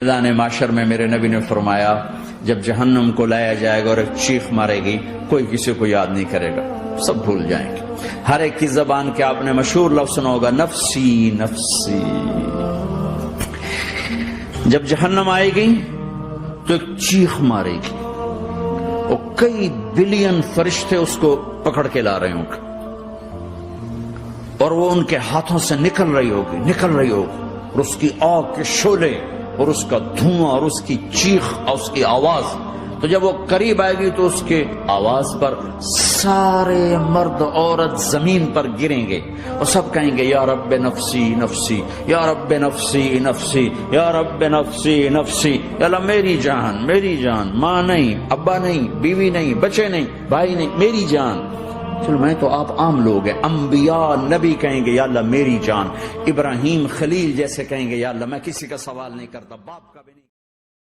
میدان معاشر میں میرے نبی نے فرمایا جب جہنم کو لایا جائے گا اور ایک چیخ مارے گی، کوئی کسی کو یاد نہیں کرے گا، سب بھول جائیں گے۔ ہر ایک کی زبان کے آپ نے مشہور لفظ سنا ہوگا، نفسی نفسی۔ جب جہنم آئے گی تو ایک چیخ مارے گی اور کئی بلین فرشتے اس کو پکڑ کے لا رہے ہوں گے اور وہ ان کے ہاتھوں سے نکل رہی ہوگی اور اس کی آگ کے شعلے اور اس کا دھواں اور اس کی چیخ اور اس کی آواز، تو جب وہ قریب آئے گی تو اس کے آواز پر سارے مرد عورت زمین پر گریں گے اور سب کہیں گے یا رب نفسی نفسی، یا رب نفسی نفسی، یا رب نفسی نفسی، یا اللہ میری جان، ماں نہیں، ابا نہیں، بیوی نہیں، بچے نہیں، بھائی نہیں، میری جان۔ چلو میں تو آپ عام لوگ ہیں، انبیاء نبی کہیں گے یا اللہ میری جان، ابراہیم خلیل جیسے کہیں گے یا اللہ میں کسی کا سوال نہیں کرتا، باپ کا بھی نہیں۔